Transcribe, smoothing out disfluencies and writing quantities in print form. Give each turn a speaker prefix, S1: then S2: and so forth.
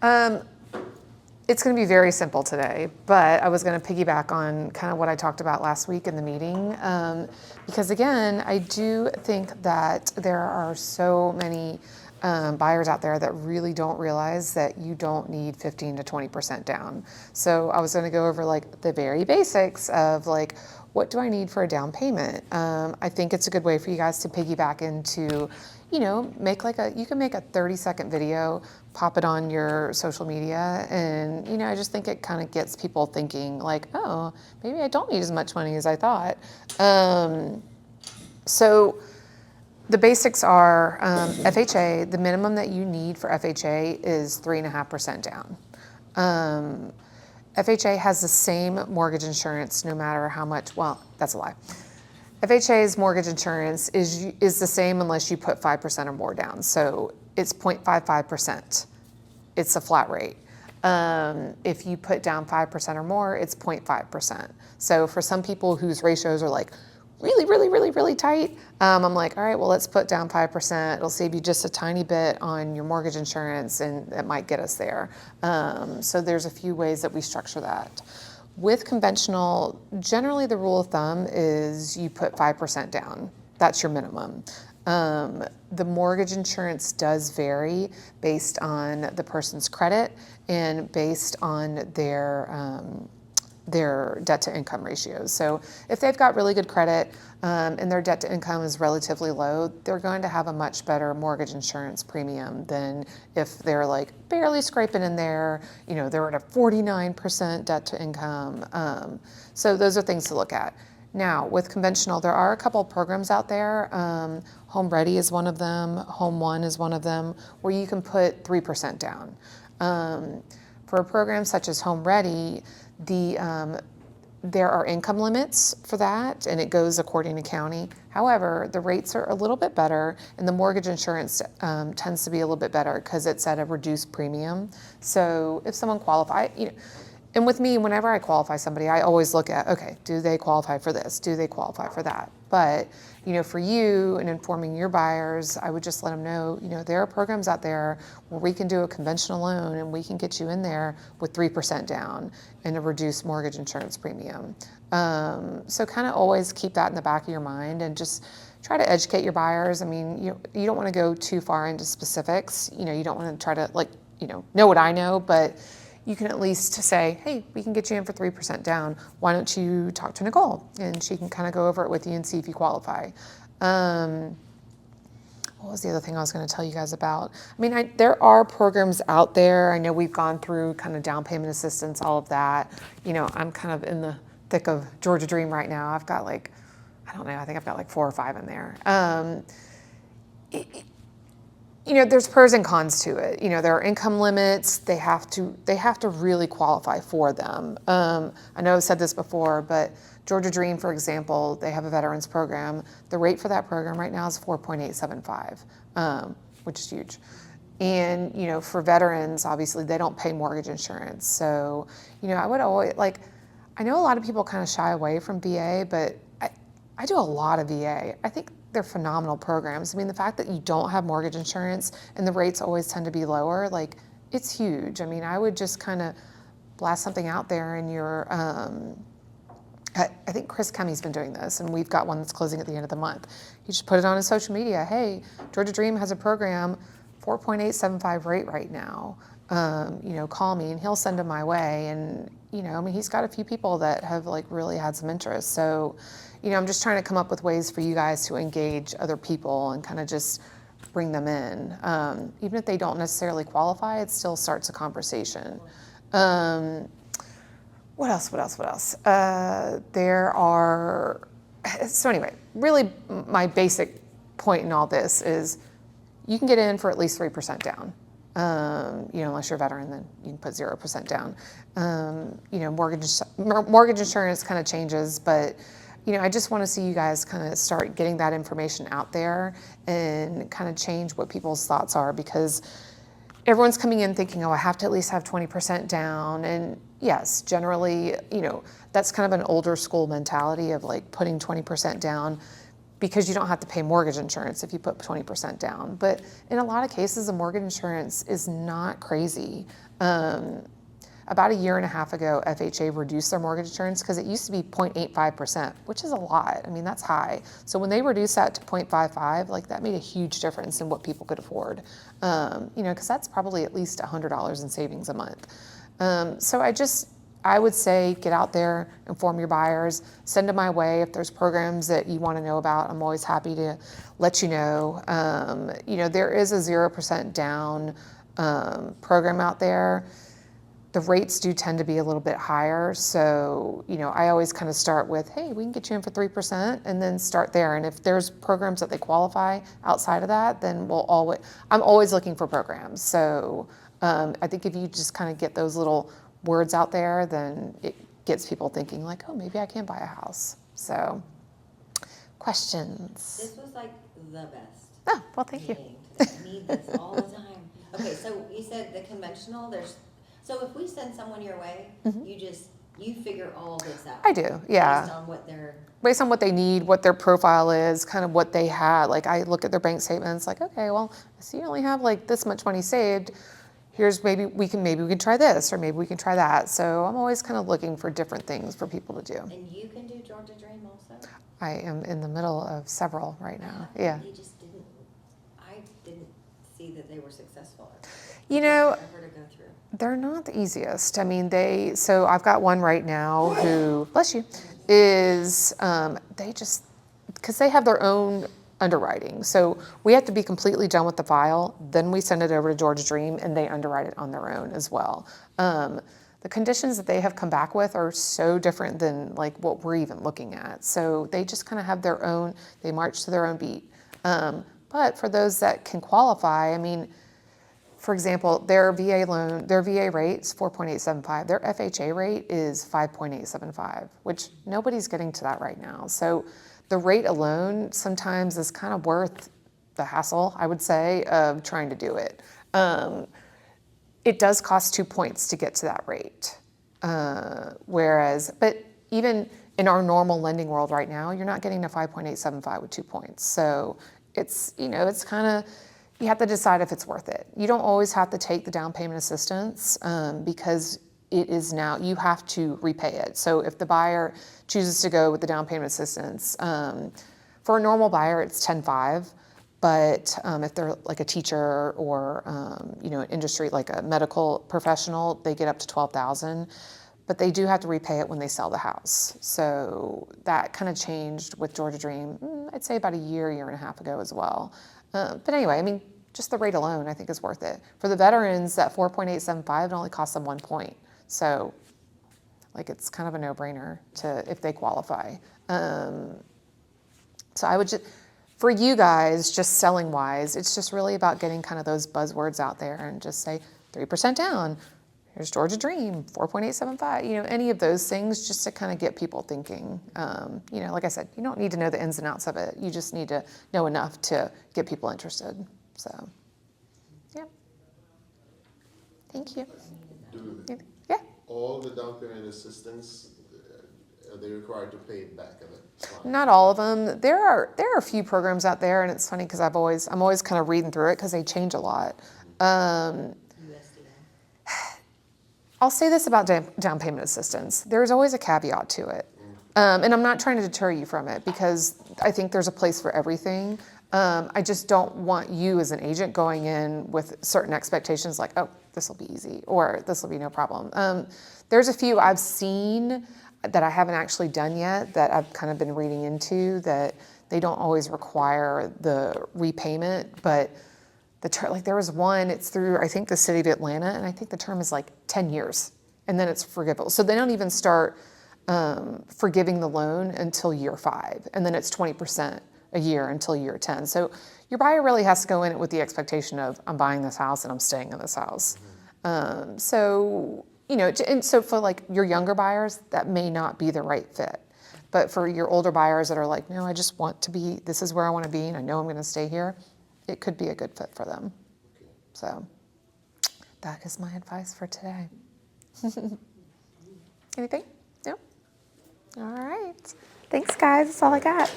S1: Um, it's going to be very simple today, but I was going to piggyback on kind of what I talked about last week in the meeting. Because again, I do think that there are so many buyers out there that really don't realize that you don't need 15 to 20% down. So I was going to go over like the very basics of like, what do I need for a down payment? I think it's a good way for you guys to piggyback into, you can make a 30-second video, pop it on your social media, and I just think it kind of gets people thinking like, oh, maybe I don't need as much money as I thought. So the basics are FHA. The minimum that you need for FHA is 3.5% down. FHA has the same mortgage insurance no matter how much. Well, that's a lie. FHA's mortgage insurance is the same unless you put 5% or more down. So it's 0.55%. It's a flat rate. If you put down 5% or more, it's 0.5%. So for some people whose ratios are like really, really, really, really tight, I'm like, all right, well, let's put down 5%. It'll save you just a tiny bit on your mortgage insurance, and it might get us there. So there's a few ways that we structure that. With conventional, generally the rule of thumb is you put 5% down. That's your minimum. The mortgage insurance does vary based on the person's credit and based on their debt to income ratios. So if they've got really good credit and their debt to income is relatively low, they're going to have a much better mortgage insurance premium than if they're like barely scraping in there, they're at a 49% debt to income. So those are things to look at. Now, with conventional, there are a couple of programs out there. Home Ready is one of them. Home One is one of them, where you can put 3% down. For a program such as Home Ready, there are income limits for that, and it goes according to county. However, the rates are a little bit better, and the mortgage insurance tends to be a little bit better because it's at a reduced premium. So if someone qualifies, and with me, whenever I qualify somebody, I always look at, okay, do they qualify for this? Do they qualify for that? But, for you and informing your buyers, I would just let them know, there are programs out there where we can do a conventional loan and we can get you in there with 3% down and a reduced mortgage insurance premium. So kind of always keep that in the back of your mind and just try to educate your buyers. I mean, you don't want to go too far into specifics. You don't want to try to know what I know, but you can at least say, hey, we can get you in for 3% down. Why don't you talk to Nicole? And she can kind of go over it with you and see if you qualify. What was the other thing I was going to tell you guys about? I mean, there are programs out there. I know we've gone through kind of down payment assistance, all of that. I'm kind of in the thick of Georgia Dream right now. I've got I think I've got 4 or 5 in there. There's pros and cons to it. There are income limits. They have to really qualify for them. I know I've said this before, but Georgia Dream, for example, they have a veterans program. The rate for that program right now is 4.875, which is huge. And, for veterans, obviously, they don't pay mortgage insurance. So, I would always, I know a lot of people kind of shy away from VA, but I do a lot of VA. I think they're phenomenal programs. I mean, the fact that you don't have mortgage insurance and the rates always tend to be lower, it's huge. I mean, I would just kind of blast something out there in your, I think Chris Kemmy's been doing this, and we've got one that's closing at the end of the month. He just put it on his social media. Hey, Georgia Dream has a program, 4.875 rate right now. Call me, and he'll send them my way. And, he's got a few people that have really had some interest. So, I'm just trying to come up with ways for you guys to engage other people and kind of just bring them in. Even if they don't necessarily qualify, it still starts a conversation. What else? So anyway, really my basic point in all this is you can get in for at least 3% down. Unless you're a veteran, then you can put 0% down. Mortgage insurance kind of changes, but I just want to see you guys kind of start getting that information out there and kind of change what people's thoughts are, because everyone's coming in thinking, oh, I have to at least have 20% down. And yes, generally, that's kind of an older school mentality of putting 20% down. because you don't have to pay mortgage insurance if you put 20% down. But in a lot of cases, the mortgage insurance is not crazy. About a year and a half ago, FHA reduced their mortgage insurance because it used to be 0.85%, which is a lot. I mean, that's high. So when they reduced that to 0.55, like that made a huge difference in what people could afford. Because that's probably at least $100 in savings a month. So I would say get out there, inform your buyers, send them my way. If there's programs that you want to know about, I'm always happy to let you know. There is a 0% down program out there. The rates do tend to be a little bit higher. So, I always kind of start with, hey, we can get you in for 3% and then start there. And if there's programs that they qualify outside of that, then I'm always looking for programs. So I think if you just kind of get those little words out there, then it gets people thinking like, oh, maybe I can buy a house. So questions?
S2: This was like the best.
S1: Oh, well, thank you.
S2: I need this all the time. Okay, so you said the conventional, so if we send someone your way, you figure all this out.
S1: I do, yeah. Based on what they need, what their profile is, kind of what they had. Like I look at their bank statements like, okay, well, I see you only have like this much money saved. Here's maybe we can try this or maybe we can try that. So I'm always kind of looking for different things for people to do.
S2: And you can do Georgia Dream also?
S1: I am in the middle of several right now. Yeah.
S2: I didn't see that they were successful.
S1: You know,
S2: For to go through.
S1: They're not the easiest. I mean, so I've got one right now who, bless you, is, because they have their own underwriting. So we have to be completely done with the file, then we send it over to Georgia Dream and they underwrite it on their own as well. The conditions that they have come back with are so different than like what we're even looking at. So they just kind of have their own, they march to their own beat. But for those that can qualify, I mean, for example, their VA loan, their VA rate is 4.875. Their FHA rate is 5.875, which nobody's getting to that right now. So the rate alone sometimes is kind of worth the hassle, I would say, of trying to do it. It does cost 2 points to get to that rate. But even in our normal lending world right now, you're not getting to 5.875 with 2 points. So it's kind of, you have to decide if it's worth it. You don't always have to take the down payment assistance because it is now, you have to repay it. So if the buyer chooses to go with the down payment assistance, for a normal buyer, it's 10.5. But if they're like a teacher or an industry like a medical professional, they get up to 12,000. But they do have to repay it when they sell the house. So that kind of changed with Georgia Dream, I'd say about a year and a half ago as well. But anyway, I mean, just the rate alone, I think, is worth it. For the veterans, that 4.875, it only costs them 1 point. So, like, it's kind of a no-brainer if they qualify. So I would just, for you guys, just selling-wise, it's just really about getting kind of those buzzwords out there and just say 3% down. Here's Georgia Dream, 4.875. Any of those things, just to kind of get people thinking. Like I said, you don't need to know the ins and outs of it. You just need to know enough to get people interested. So, yeah. Thank you. Yeah.
S3: All the down payment assistance, are they required to pay it back?
S1: Not all of them. There are a few programs out there, and it's funny because I'm always kind of reading through it because they change a lot. I'll say this about down payment assistance. There's always a caveat to it. And I'm not trying to deter you from it because I think there's a place for everything. I just don't want you as an agent going in with certain expectations like, oh, this will be easy or this will be no problem. There's a few I've seen that I haven't actually done yet that I've kind of been reading into that they don't always require the repayment, but like there was one, it's through, I think, the city of Atlanta, and I think the term is like 10 years, and then it's forgivable. So they don't even start forgiving the loan until year 5, and then it's 20% a year until year 10. So your buyer really has to go in it with the expectation of, I'm buying this house and I'm staying in this house. And so for like your younger buyers, that may not be the right fit. But for your older buyers that are like, no, I just want to be, this is where I want to be, and I know I'm going to stay here, it could be a good fit for them. So that is my advice for today. Anything? No? All right. Thanks, guys. That's all I got.